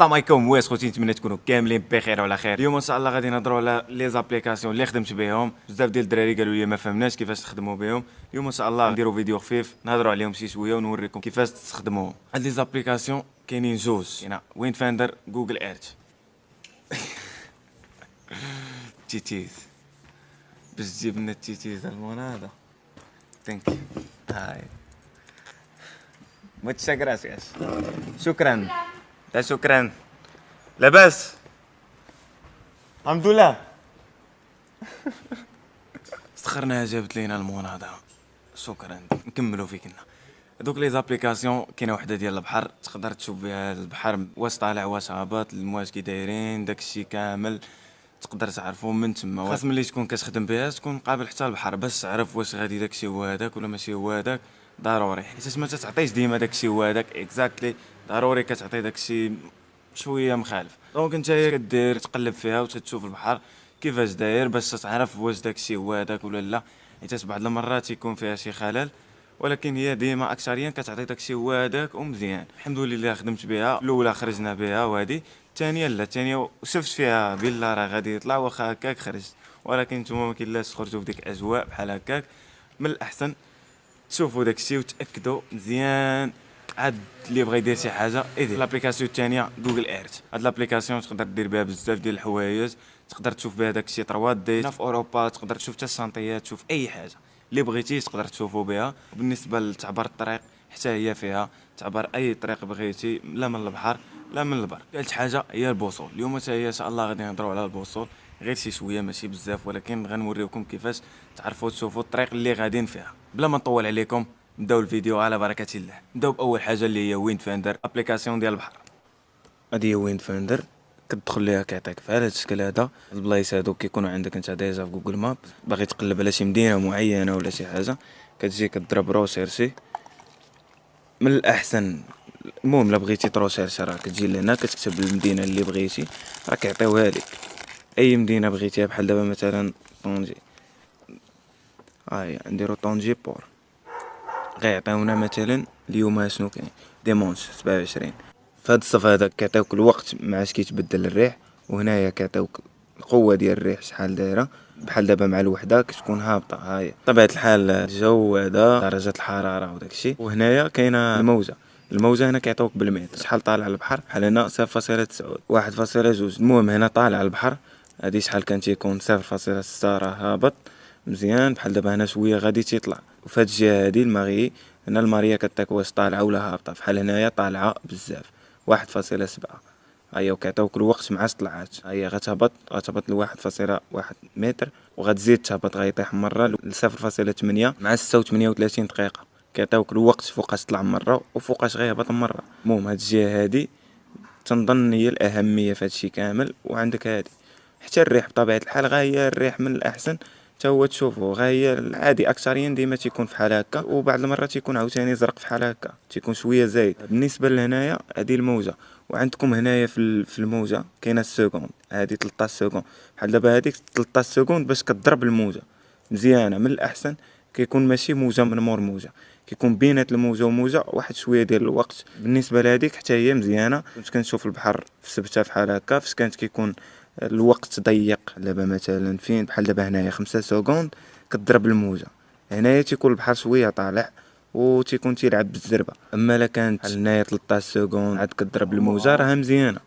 السلام عليكم واش خوتي، نتمنى تكونوا كاملين بخير وعلى خير. اليوم ان شاء الله غادي نهضروا على لي زابليكاسيون اللي خدمت بهم. بزاف ديال الدراري قالوا لي ما فهمناش كيفاش تخدموا بهم. اليوم ان شاء الله نديروا فيديو خفيف نهضروا عليهم شي شويه ونوريكم كيفاش تستخدموهم. هاد لي زابليكاسيون كاينين جوج، هنا وين فاندر جوجل ايرث. تيتيز باش تجيب لنا التيتيز المناضه. ثانك هاي muchas gracias. شكرا. لا شكرا. لاباس الحمد لله. استخرنا جابت لينا المناضة. شكرا. نكملوا فيكنا. دوك لي زابليكاسيون كاينه وحده ديال البحر تقدر تشوف بها البحر واش طالع واش هابط، المواج كي دايرين داكشي كامل تقدر تعرفو من تما. خاص ملي تكون كتخدم بها تكون قابل حتى البحر باش تعرف واش غادي داكشي هو هذاك ولا ماشي هو هذاك. ضروري حيت ما تعطيش ديما داكشي هو هذاك اكزاكتلي، ضروري كتعطي داكشي شويه مخالف. دونك انت كدير تقلب فيها وتشوف البحر كيفاش داير باش تعرف واش داكشي هو هذاك ولا لا، حيت بعض المرات يكون فيها شي خلل، ولكن هي ديما اكثريا كتعطي داكشي هو هذاك ومزيان. الحمد لله خدمت بها، الاولى خرجنا بها وهذه الثانيه لا، الثانيه شفت فيها بالله راه غادي يطلع واخا هكاك خرجت، ولكن نتوما ما كاينلاش تخرجوا في ديك الاجواء بحال هكاك. من الاحسن شوفوا داكشي وتاكدوا مزيان. عاد اللي بغى يدير شي حاجه يدير لابليكاسيون الثانيه جوجل ايرث. هاد لابليكاسيون تقدر دير بها بزاف ديال الحوايج، تقدر تشوف بها داكشي 3 دي في اوروبا، تقدر تشوف حتى الشانطيات، تشوف اي حاجه اللي بغيتي تقدر تشوفوا بها. بالنسبه لتعبر الطريق حتى هي فيها تعبر اي طريق بغيتي، لا من البحر لا من البر. ثالث حاجه هي البوصول. اليوم حتى هي ان شاء الله غادي نهضروا على البوصول غير شي شويه ماشي بزاف، ولكن غنوريكم كيفاش تعرفوا تشوفوا الطريق اللي غاديين فيها. بلا ما نطول عليكم نبداو الفيديو على بركه الله. نبداو باول حاجه اللي هي ويند فاندر، ابليكاسيون ديال البحر. هادي هي ويند فاندر، كتدخل ليها كيعطيك في هذا الشكل هذا. البلايص هادو كيكونوا عندك انت ديجا في جوجل ماب، باغي تقلب على شي مدينه معينه ولا شي حاجه كتجي كضرب روشيرشي. من الاحسن المهم لا بغيتي تروشيرشي راه كتجي لهنا كتكتب المدينه اللي بغيتي راه كيعطيوها لك، اي مدينه بغيتيها. بحال دابا مثلا طونجي، هاهي نديرو طونجي بور، غيعطيونا مثلا اليوم شنو كاين ديمونش 27. فهاد الصف هذا كيعطيوك الوقت مع اش كيتبدل الريح، وهنايا كيعطيوك القوه ديال الريح شحال دايره. بحال دابا مع الوحده كتكون هابطه، هاهي طبيعه الحال الجو هذا درجات الحراره وداكشي. وهنايا كاينه الموجه، الموجه هنا كيعطيوك بالمتر شحال طالع البحر. بحال هنا 0.9 1.2. المهم هنا طالع البحر هادي شحال كان تيكون 0.6 راه هابط مزيان. بحال دابا هنا شويه غادي تيطلع، وفي هاد الجهه هادي الماغي هنا الماريا كتعطيك واش طالعه ولا هابطه. بحال هنايا طالعه بزاف 1.7. هيا وكيعطيوك الوقت مع طلعات. هيا غتهبط ل 1.1 متر وغتزيد تهبط، غيطيح مره ل 0.8 مع 36 دقيقه. كيعطيوك الوقت فوقاش طلع مره وفوقاش غيهبط مره. المهم هاد الجهه هادي تنظن هي الاهميه في هادشي كامل. وعندك هادي حتى الريح بطبيعه الحال، غا هي الريح من الاحسن تا هو تشوفو، غا هي العادي اكثريا ديما تيكون فحال هكا، وبعض المرات تيكون عاوتاني زرق فحال هكا، تيكون شويه زايد. بالنسبه لهنايا هادي الموجه، وعندكم هنايا في الموجه كاينه السكوند، هادي 13 سكوند. بحال دابا هاديك 13 سكوند باش كضرب الموجه مزيانه. من الاحسن كيكون ماشي موجه من مور موجه، كيكون بينات الموجه وموجه واحد شويه ديال الوقت. بالنسبه لهاديك حتى هي مزيانه. كنت كنشوف البحر في سبته فحال هكا فاش كانت كيكون الوقت ضيق. دابا مثلا فين بحال دابا هنايا 5 سكوند كضرب الموجه، هنايا تيكون البحر شويه طالع وتيكون تيلعب بالزربه. اما الا كانت بحال هنايا 13 سكوند عاد كضرب الموجه راه مزيانه.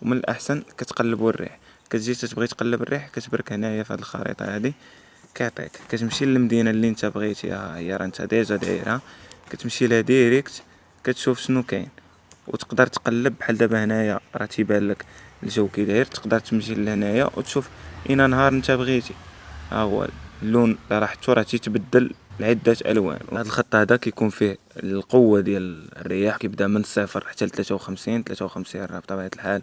ومن الاحسن كتقلبوا الريح، كتجي تبغي تقلب الريح كتبرك هنايا في هذه الخريطه هذه كيعطيك، كتمشي للمدينه اللي انت بغيتيها، هي راه انت ديجا دايرها، كتمشي لها ديريكت كتشوف شنو كاين وتقدر تقلب. بحال دابا هنايا راه تيبان لك الجو كي داير، تقدر تمشي لهنايا وتشوف اين نهار انت بغيتي. ها هو اللون راه حتى راه تيتبدل لعده الوان. هذا الخط هذا كيكون فيه القوه ديال الرياح كيبدا من 0 حتى ل 53 راه بطبيعه الحال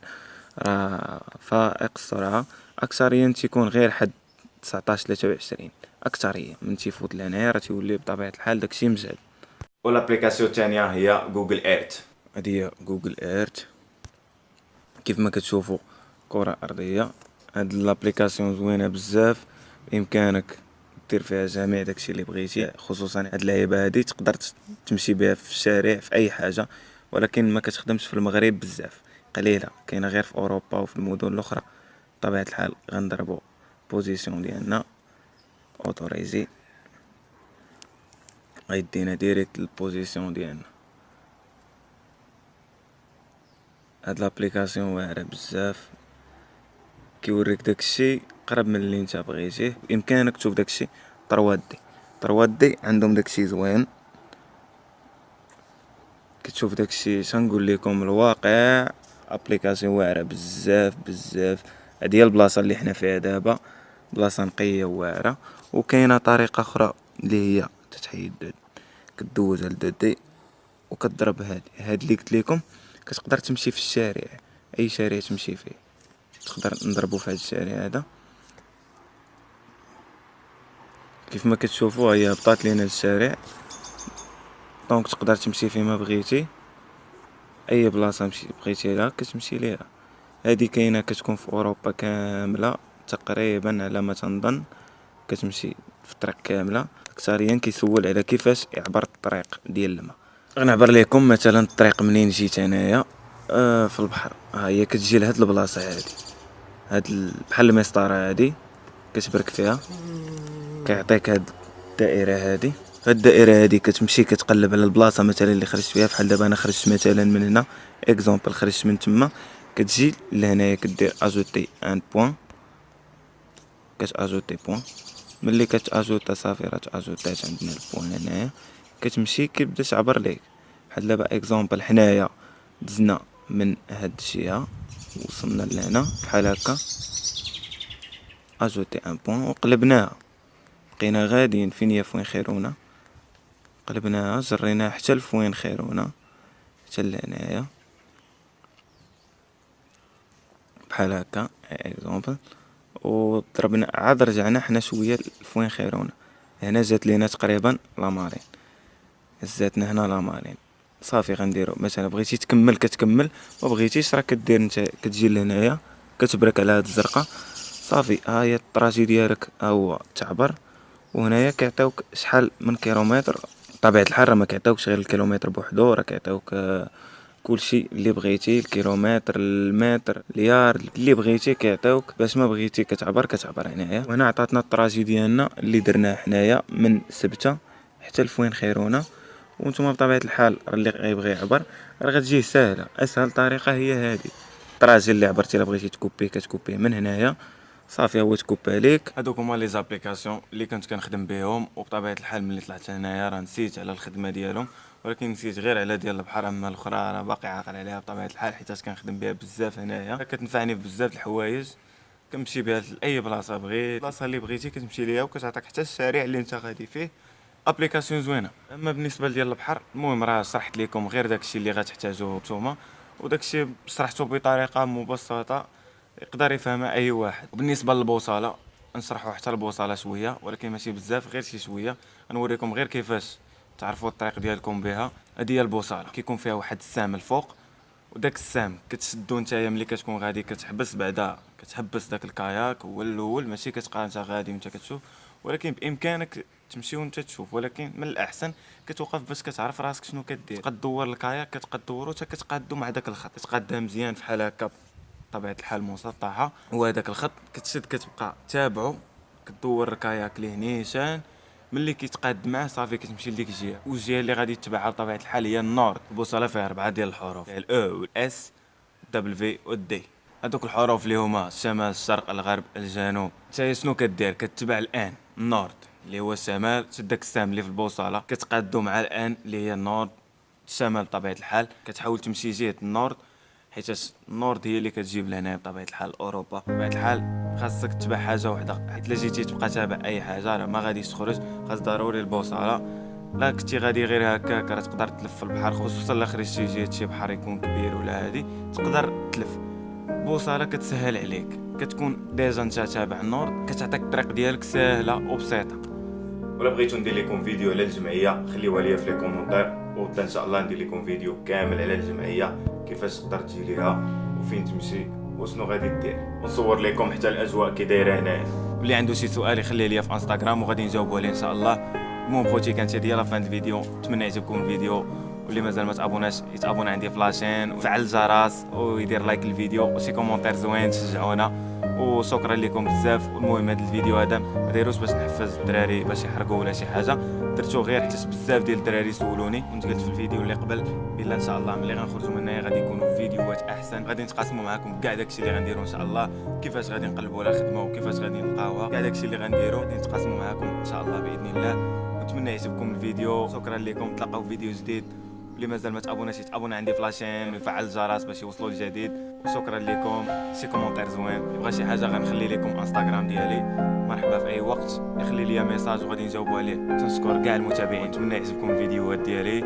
راه فائق السرعه. اكثريا تيكون غير حد 19 23 اكثريا. من تيفوت لهنايا راه تيولي بطبيعه الحال داكشي مزال. والابليكاسيون الثانيه هي جوجل ايرث. هذه هي جوجل ايرث. كيف ما كتشوفوا كرة أرضية. هاد لابليكاسيون زوينة بزاف، بإمكانك دير فيها جميع داكشي اللي بغيتي. خصوصا هاد اللعيبة هادي تقدر تمشي بها في الشارع في أي حاجة، ولكن ما كتخدمش في المغرب بزاف. قليلة كاينة غير في اوروبا وفي المدن الاخرى. بطبيعة الحال غنضربو بوزيسيون ديالنا اوتوريزي، غيدينا ديريكت للبوزيسيون ديالنا. هاد لابليكاسيون واعرة بزاف، كيوريك داكشي قرب من اللي نتا بغيتيه. بامكانك تشوف داكشي 3D عندهم داكشي زوين، كتشوف داكشي شنقول لكم الواقع. ابليكاسيون واعرة بزاف بزاف. هادي هي البلاصة اللي حنا فيها دابا، بلاصة نقية واعرة. وكاينة طريقة اخرى اللي هي تتحيد كدوز على 2D وكتضرب هاد اللي قلت لكم. كتقدر تمشي في الشارع، اي شارع تمشي فيه تقدر نضربو في هاد الشارع هذا. كيف ما كتشوفوا هي هبطات لينا للشارع، دونك تقدر تمشي فيما بغيتي، اي بلاصه بغيتي لها كتمشي ليها. هذه كاينه كتكون في اوروبا كامله تقريبا على ما تنظن، كتمشي في الطريق كامله. اكثريا كيسول على كيفاش يعبر الطريق ديال الماء. غنعبر لكم مثلا الطريق منين جيت انايا. في البحر، ها هي كتجي لهاد البلاصه هادي، هاد بحال المسطره هادي كتبرك فيها، كيعطيك هاد الدائره هادي. فهاد الدائره هادي كتمشي كتقلب على البلاصه مثلا اللي خرجت فيها. بحال دابا انا خرجت مثلا من هنا اكزومبل، خرجت من تما، كتجي لهنايا كدير اجوتي ان بوين، كتاجوتي بوين. ملي كتاجوتا صافي راه تاجوتات عندنا البوين هنايا. كتمشي كيبدا تعبر ليك. بحال دابا اكزومبل حنايا دزنا من هاد الجهه وصلنا لهنا بحال هكا، اجوتي ان بوين وقلبناها، بقينا غاديين فين هي فوين خيرونا، قلبناها جريناها حتى لفوين خيرونا، حتى لهنايا بحال هكا اكزومبل. وضربنا عاد رجعنا حنا شويه لفوين خيرونا. هنا جات لينا تقريبا لامارين، زاتنا هنا لامارين. صافي غنديرو مثلا بغيتي تكمل كتكمل، ما بغيتيش راه كدير انت كتجي لهنايا كتبرك على هاد الزرقاء. صافي ها هي الطراجي ديالك، ها هو تعبر. وهنايا كيعطيوك شحال من كيلومتر. بطبيعة الحال راه ما كيعطيوكش غير الكيلومتر بوحدو، راه كيعطيوك كلشي اللي بغيتي، الكيلومتر المتر اليار اللي بغيتي كيعطيوك. باش ما بغيتي كتعبر هنايا. وهنا عطاتنا الطراجي ديالنا اللي درناه حنايا من سبتة حتى لفوين خيرونا. وانتم بطبيعة الحال اللي غيبغي يعبر راه غتجيه ساهلة. اسهل طريقة هي هذه الطراجي اللي عبرتي. الا بغيتي تكوبي كتكوبيه من هنايا صافي، هو تكوبا ليك. هادوك هما لي زابليكاسيون اللي كنت كنخدم بهم. وبطبيعة الحال ملي طلعت هنايا راه نسيت على الخدمة ديالهم، ولكن نسيت غير على ديال البحر. اما الاخرى راه باقي عاقل عليها بطبيعة الحال، حيت كنخدم بها بزاف هنايا. كتنفعني في بزاف الحوايج، كنمشي بها لاي بلاصه بغيت. البلاصه اللي بغيتي كتمشي ليها وكتعطيك حتى الشارع اللي انت غادي فيه. ابليكاسيون زوينه. اما بالنسبه ديال البحر، المهم راه شرحت لكم غير داكشي اللي غتحتاجوه نتوما، وداكشي شرحته بطريقه مبسطه يقدر يفهمها اي واحد. وبالنسبه للبوصله نشرحوا حتى البوصله شويه، ولكن ماشي بزاف، غير شي شويه. غنوريكم غير كيفاش تعرفوا الطريق ديالكم بها. هذه هي البوصله، كيكون فيها واحد السهم الفوق، وداك السهم كتشدو نتايا ملي كتكون غادي كتحبس. بعدا كتحبس داك الكاياك هو الاول، ماشي كتبقى انت غادي وانت كتشوف، ولكن بامكانك تمشي وانت تشوف. ولكن من الاحسن كتوقف باش كتعرف راسك شنو كدير. كدور الكاياك كتقدورو حتى كتقادو مع داك الخط، كتقادها مزيان بحال هكا بطبيعه الحال مسطحه. وهداك الخط كتشد كتبقى تابعو، كدور الكاياك ليه نيشان. ملي كيتقاد معاه صافي كتمشي لديك الجهه. والجهه اللي غادي تتبعها بطبيعه الحال هي النورد. البوصله فيها 4 ديال الحروف، الاو والاس والدبليو والدي. هذوك الحروف اللي هما الشمال الشرق الغرب الجنوب. نتايا شنو كدير؟ كتبع الان النورد اللي هو الشمال، شد داك السهم اللي في البوصله كتقادو مع الان اللي هي النورد الشمال. بطبيعه الحال كتحاول تمشي جهه النورد، حيت النورد هي اللي كتجيب لهنا بطبيعه الحال اوروبا. بطبيعه الحال خاصك تتبع حاجه وحده، حيت الا جيتي تبقى تابع اي حاجه راه ما غاديش تخرج. خاص ضروري البوصله. لا كنتي غادي غير هكاك راه تقدر تلف في البحر، خصوصا الا خرجتي جهه شي بحر يكون كبير ولا هادي تقدر تلف. البوصله كتسهل عليك، كتكون ديجا انت تابع النورد، كتعطيك الطريق ديالك سهله وبسيطه. ولا بغيتو ندير لكم فيديو على الجمعيه خليوها ليا في لي كومونتير، وبدا ان شاء الله ندير لكم فيديو كامل على الجمعيه، كيفاش تقدر تجي ليها وفين تمشي وشنو غادي دير، ونصور لكم حتى الاجواء كي دايره هنايا. اللي عنده شي سؤال يخليه ليا في انستغرام وغادي نجاوبوا عليه ان شاء الله. المهم خوتي كانت هذه لا فان الفيديو، نتمنى يعجبكم الفيديو واللي مازال ما تابوناش يتابونا عندي في لاشين وفعل الجرس ويدير لايك الفيديو وشي كومونتير زوين تشجعونا. وشكرا لكم بزاف. والمهم هذا الفيديو هذا ما دايروش باش نحفز الدراري باش يحرقوا ولا شي حاجه، درتو غير حيت بزاف ديال الدراري سولوني، وانت قلت في الفيديو اللي قبل بالله ان شاء الله ملي غنخرجوا من هنايا غادي يكونوا فيديوهات احسن، غادي نتقاسموا معكم كاع داكشي اللي غنديروا ان شاء الله، كيفاش غادي نقلبوا على خدمه وكيفاش غادي نلقاوها، كاع داكشي اللي غنديروا غادي نتقاسموا معكم ان شاء الله باذن الله. نتمنى يعجبكم الفيديو. شكرا لكم، تلاقاو في فيديو جديد. اللي مازال ما تابوناش يتابونا عندي في لاشين ويفعل الجرس باش يوصلوا الجديد. وشكرا لكم. شي كومونتير زوين، بغا شي حاجه غنخلي لكم انستغرام ديالي، مرحبا في اي وقت يخلي لي ميساج وغادي نجاوبوا عليه. تنشكر كاع المتابعين، نتمنى يعجبكم الفيديوهات ديالي.